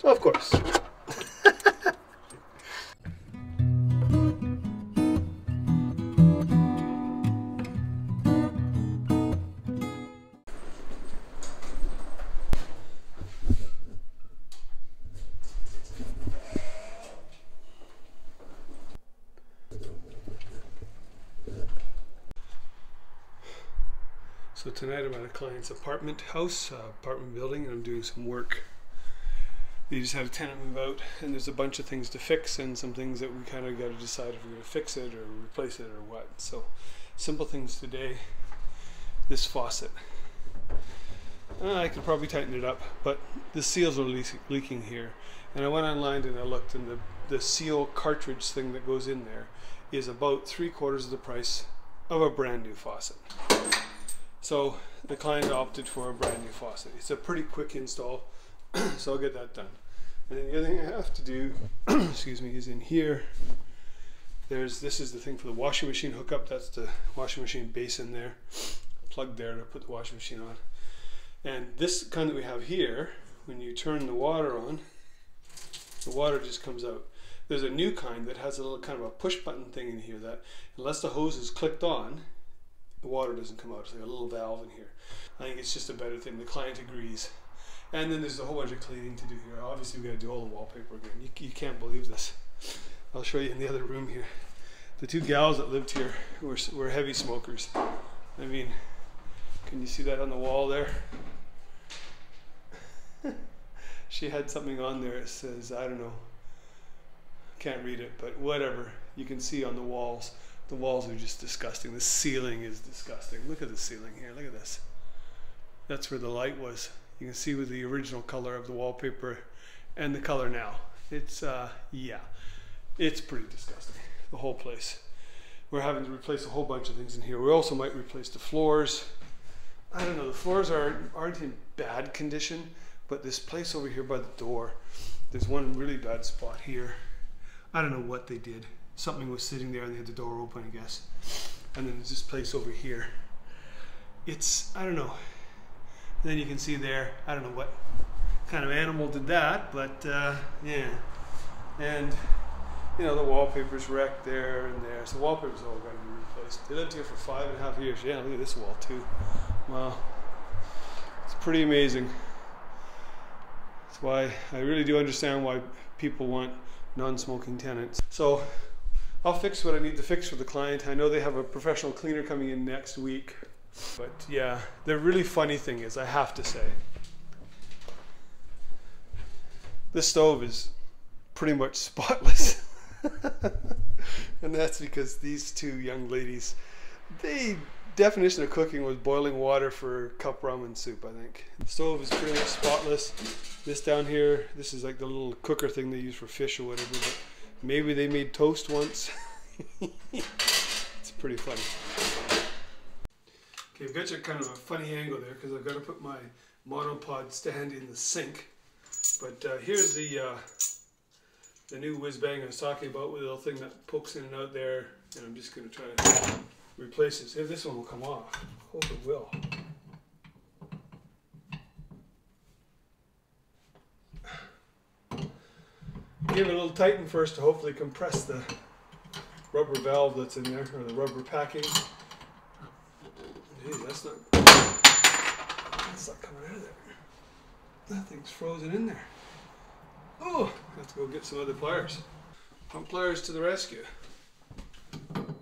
Of course. So tonight I'm at a client's apartment building, and I'm doing some work. They just had a tenant move out, and there's a bunch of things to fix and some things that we kind of got to decide if we're going to fix it or replace it or what. So simple things today. This faucet. I could probably tighten it up, but the seals are leaking here. And I went online and I looked, and the seal cartridge thing that goes in there is about 3/4 of the price of a brand new faucet. So the client opted for a brand new faucet. It's a pretty quick install, so I'll get that done. And then the other thing I have to do, excuse me, is in here. This is the thing for the washing machine hookup. That's the washing machine basin there, plug there to put the washing machine on. And this kind that we have here, when you turn the water on, the water just comes out. There's a new kind that has a little kind of a push button thing in here that, unless the hose is clicked on, the water doesn't come out. It's like a little valve in here. I think it's just a better thing. The client agrees. And then there's a whole bunch of cleaning to do here. Obviously we got to do all the wallpaper again. You can't believe this. I'll show you in the other room here. The two gals that lived here were heavy smokers. I mean, can you see that on the wall there? She had something on there that says, I don't know, can't read it, but whatever. You can see on the walls. The walls are just disgusting. The ceiling is disgusting. Look at the ceiling here. Look at this. That's where the light was. You can see with the original color of the wallpaper and the color now. It's, yeah, it's pretty disgusting, the whole place. We're having to replace a whole bunch of things in here. We also might replace the floors. I don't know, the floors aren't in bad condition, but this place over here by the door, there's one really bad spot here. I don't know what they did. Something was sitting there and they had the door open, I guess. And then there's this place over here. It's, I don't know. And then you can see there, I don't know what kind of animal did that, but yeah. And, you know, the wallpaper's wrecked there and there. So the wallpaper's all got to be replaced. They lived here for 5.5 years. Yeah, look at this wall too. Wow. It's pretty amazing. That's why I really do understand why people want non-smoking tenants. So I'll fix what I need to fix for the client. I know they have a professional cleaner coming in next week. But yeah, the really funny thing is, I have to say, this stove is pretty much spotless. And that's because these two young ladies, the definition of cooking was boiling water for cup ramen soup, I think. The stove is pretty much spotless. This down here, this is like the little cooker thing they use for fish or whatever, but maybe they made toast once. It's pretty funny. Okay, I've got you kind of a funny angle there because I've got to put my monopod stand in the sink. But here's the new whiz bang I was talking about, with the little thing that pokes in and out there, and I'm just going to try to replace this. If this one will come off, I hope it will. Give it a little tighten first to hopefully compress the rubber valve that's in there, or the rubber packing. Gee, that's not coming out of there. That thing's frozen in there. Oh, I have to go get some other pliers. Pump pliers to the rescue. Come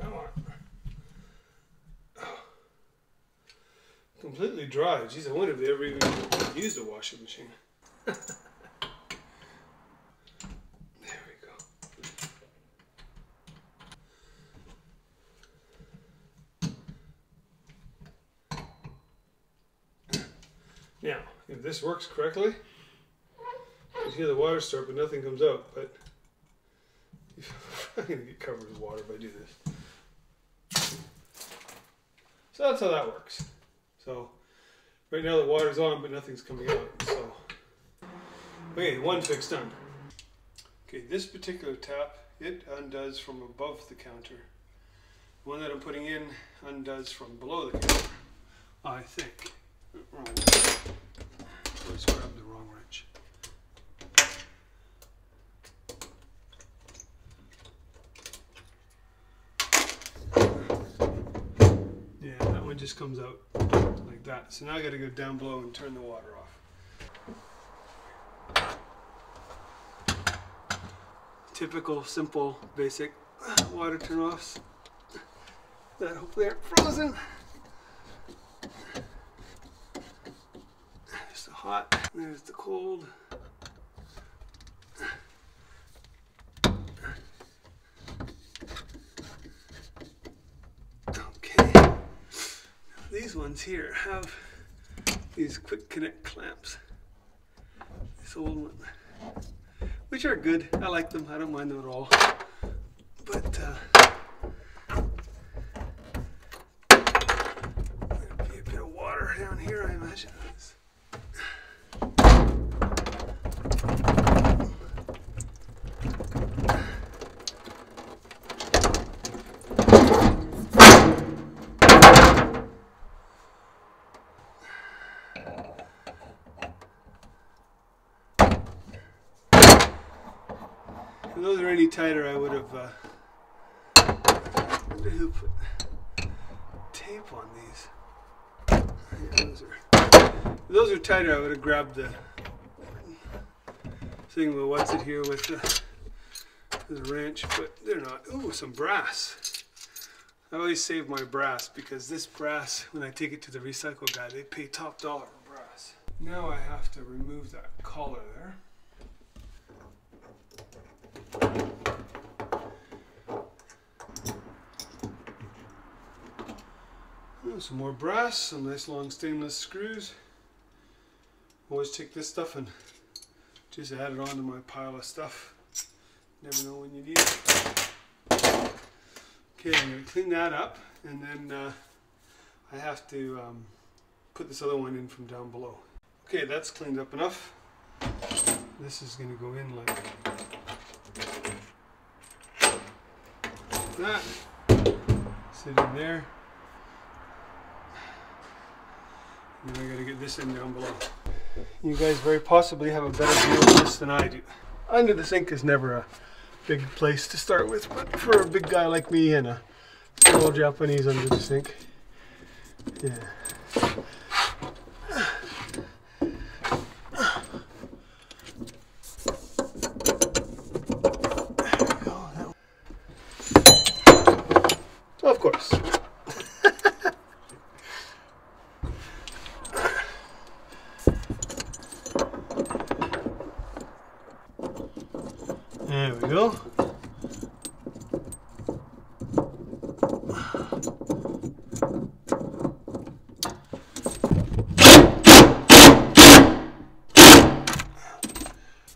on. Oh. Completely dry. Jeez, I wonder if they ever even used a washing machine. There we go. Now, if this works correctly, you hear the water start, but nothing comes out. But I'm going to get covered with water if I do this. So that's how that works. So right now the water's on, but nothing's coming out. So okay, one fix done. Okay, this particular tap, it undoes from above the counter. The one that I'm putting in undoes from below the counter, I think. Wrong. one just comes out like that. So now I got to go down below and turn the water off. Typical, simple, basic water turn-offs that hopefully aren't frozen. There's the hot, there's the cold. Okay, these ones here have these quick connect clamps. This old one, which are good. I like them. I don't mind them at all. But there'll be a bit of water down here, I imagine. If those are any tighter, I would have who put tape on these. Yeah, if those are tighter, I would have grabbed the thing with what's it here with the wrench, but they're not. Ooh, some brass. I always save my brass because this brass, when I take it to the recycle guy, they pay top dollar for brass. Now I have to remove that collar there. Some more brass, some nice long stainless screws. Always take this stuff and just add it onto my pile of stuff. Never know when you need it. Okay, I'm going to clean that up, and then I have to put this other one in from down below. Okay, that's cleaned up enough. This is going to go in like that. Sit in there. And I got to get this in down below. You guys very possibly have a better view of this than I do. Under the sink is never a big place to start with, but for a big guy like me and a small Japanese under the sink, yeah. There we go. Of course. There we go.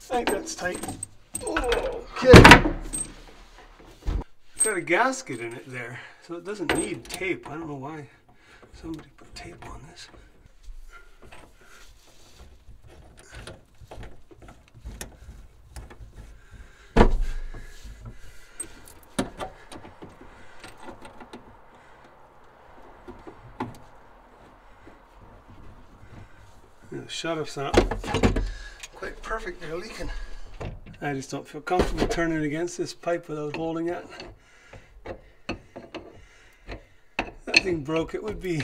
I think that's tight. Okay. Got a gasket in it there, so it doesn't need tape. I don't know why somebody put tape on this. The shut-off's not quite perfect, they're leaking. I just don't feel comfortable turning against this pipe without holding it. That thing broke, that would be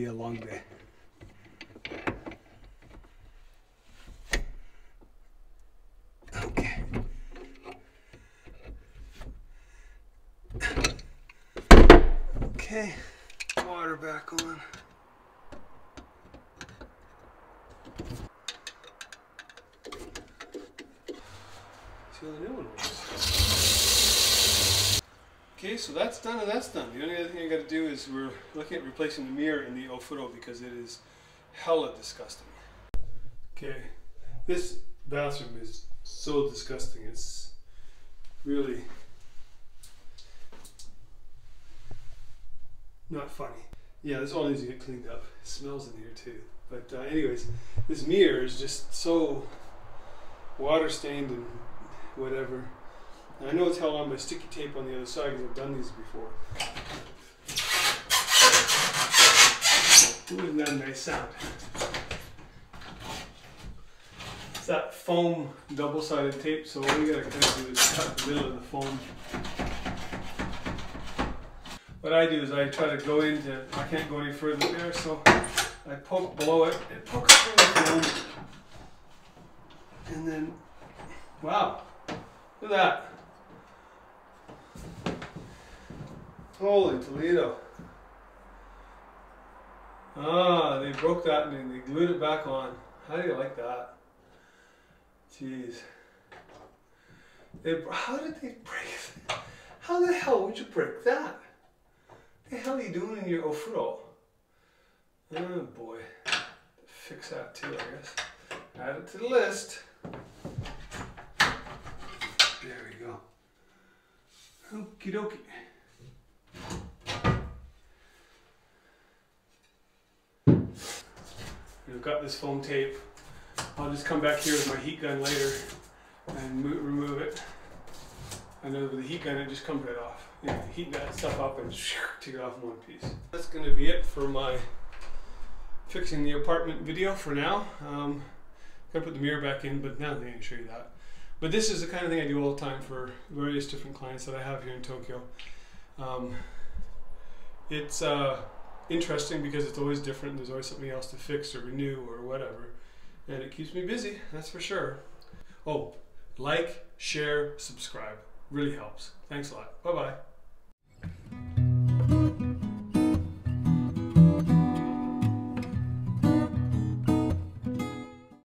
a long day. Okay. Okay, water back on. See how the new one works. Okay, so that's done and that's done. The only other thing I got to do is we're looking at replacing the mirror in the Ofuro because it is hella disgusting. Okay, this bathroom is so disgusting. It's really not funny. Yeah, this all needs to get cleaned up. It smells in here too. But anyways, this mirror is just so water stained and whatever. And I know it's held on by sticky tape on the other side because I've done these before. Ooh, isn't that a nice sound? It's that foam double-sided tape, so all you gotta kind of do is cut the middle of the foam. what I do is I try to go into, I can't go any further there, so I poke below it, and poke through the foam, and then, wow, look at that. Holy Toledo. Ah, they broke that and then they glued it back on. How do you like that? Jeez. How did they break it? How the hell would you break that? What the hell are you doing in your ofro? Oh boy. Fix that too, I guess. Add it to the list. There we go. Okie dokie. We've got this foam tape. I'll just come back here with my heat gun later and remove it. I know with the heat gun it just comes right off. You know, heat that stuff up and take it off in one piece. That's going to be it for my fixing the apartment video for now. I'm going to put the mirror back in, but now I'm going to show you that. But this is the kind of thing I do all the time for various different clients that I have here in Tokyo. It's interesting because it's always different. There's always something else to fix or renew or whatever. And it keeps me busy, that's for sure. Oh, like, share, subscribe. Really helps. Thanks a lot. Bye-bye.